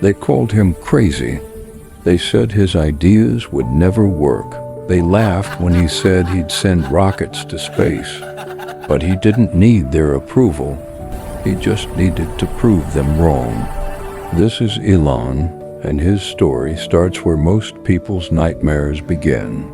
They called him crazy. They said his ideas would never work. They laughed when he said he'd send rockets to space. But he didn't need their approval. He just needed to prove them wrong. This is Elon, and his story starts where most people's nightmares begin.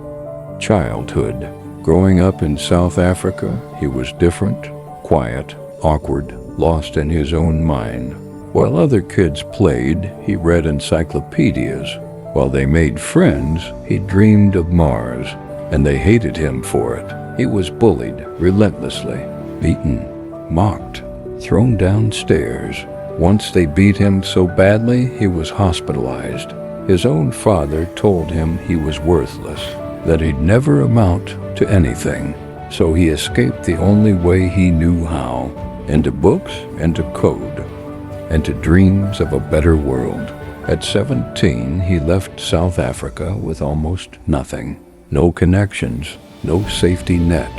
Childhood. Growing up in South Africa, he was different, quiet, awkward, lost in his own mind. While other kids played, he read encyclopedias. While they made friends, he dreamed of Mars, and they hated him for it. He was bullied relentlessly, beaten, mocked, thrown downstairs. Once they beat him so badly, he was hospitalized. His own father told him he was worthless, that he'd never amount to anything. So he escaped the only way he knew how, into books and to code, and to dreams of a better world. At 17, he left South Africa with almost nothing. No connections, no safety net,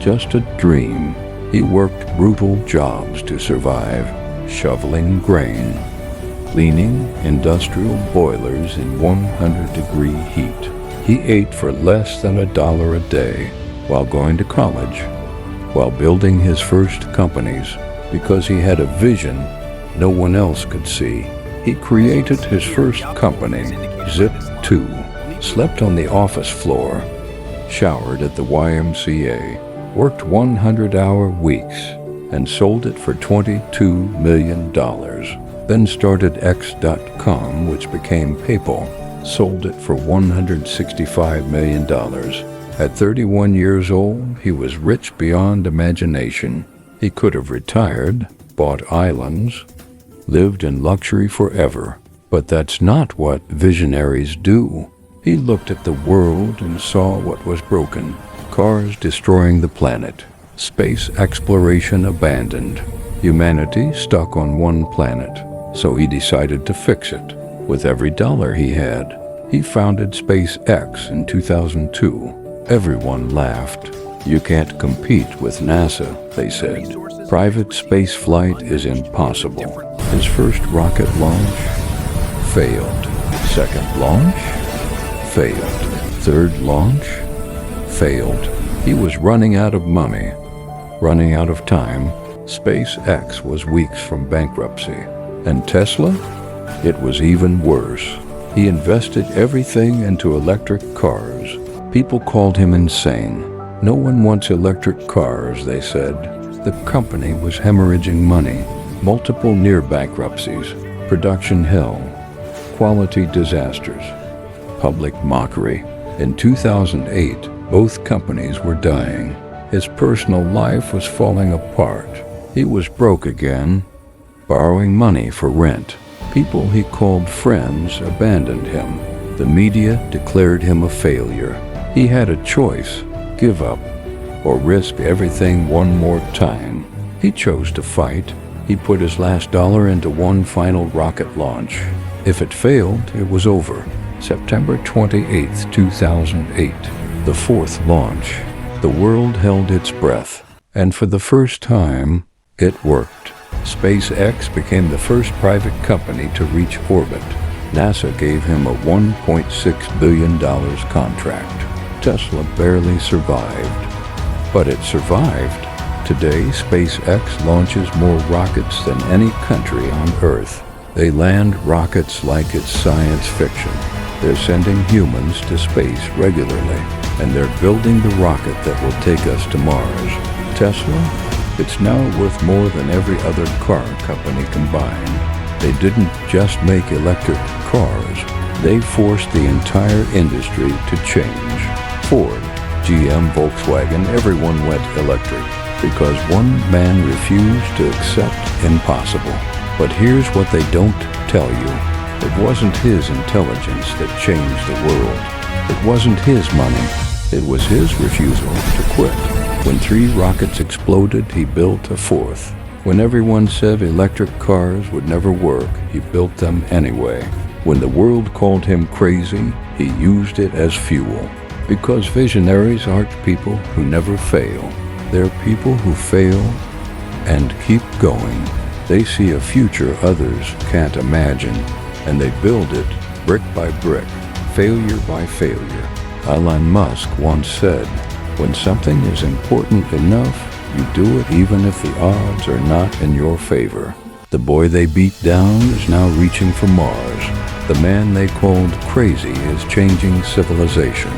just a dream. He worked brutal jobs to survive, shoveling grain, cleaning industrial boilers in 100-degree heat. He ate for less than $1 a day while going to college, while building his first companies, because he had a vision no one else could see. He created his first company, Zip2, slept on the office floor, showered at the YMCA, worked 100-hour weeks, and sold it for $22 million. Then started X.com, which became PayPal, sold it for $165 million. At 31 years old, he was rich beyond imagination. He could have retired, bought islands, lived in luxury forever. But that's not what visionaries do. He looked at the world and saw what was broken. Cars destroying the planet. Space exploration abandoned. Humanity stuck on one planet. So he decided to fix it. With every dollar he had, he founded SpaceX in 2002. Everyone laughed. You can't compete with NASA, they said. Private space flight is impossible. His first rocket launch failed. Second launch failed. Third launch failed. He was running out of money, running out of time. SpaceX was weeks from bankruptcy. And Tesla? It was even worse. He invested everything into electric cars. People called him insane. No one wants electric cars, they said. The company was hemorrhaging money. Multiple near bankruptcies, production hell, quality disasters, public mockery. In 2008, both companies were dying. His personal life was falling apart. He was broke again, borrowing money for rent. People he called friends abandoned him. The media declared him a failure. He had a choice, give up or risk everything one more time. He chose to fight. He put his last dollar into one final rocket launch. If it failed, it was over. September 28, 2008, the fourth launch. The world held its breath, and for the first time, it worked. SpaceX became the first private company to reach orbit. NASA gave him a $1.6 billion contract. Tesla barely survived, but it survived. Today, SpaceX launches more rockets than any country on Earth. They land rockets like it's science fiction. They're sending humans to space regularly, and they're building the rocket that will take us to Mars. Tesla? It's now worth more than every other car company combined. They didn't just make electric cars. They forced the entire industry to change. Ford, GM, Volkswagen, everyone went electric because one man refused to accept impossible. But here's what they don't tell you. It wasn't his intelligence that changed the world. It wasn't his money. It was his refusal to quit. When 3 rockets exploded, he built a 4th. When everyone said electric cars would never work, he built them anyway. When the world called him crazy, he used it as fuel. Because visionaries aren't people who never fail. They're people who fail and keep going. They see a future others can't imagine. and they build it brick by brick, failure by failure. Elon Musk once said, "When something is important enough, you do it even if the odds are not in your favor." The boy they beat down is now reaching for Mars. The man they called crazy is changing civilization,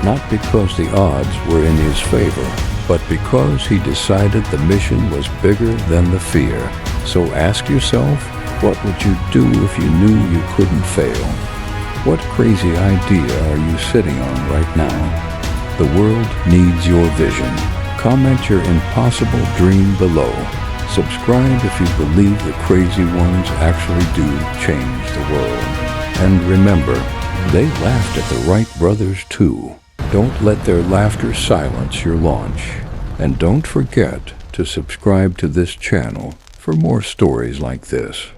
not because the odds were in his favor, but because he decided the mission was bigger than the fear. So ask yourself, what would you do if you knew you couldn't fail? What crazy idea are you sitting on right now? The world needs your vision. Comment your impossible dream below. Subscribe if you believe the crazy ones actually do change the world. And remember, they laughed at the Wright brothers too. Don't let their laughter silence your launch. And don't forget to subscribe to this channel for more stories like this.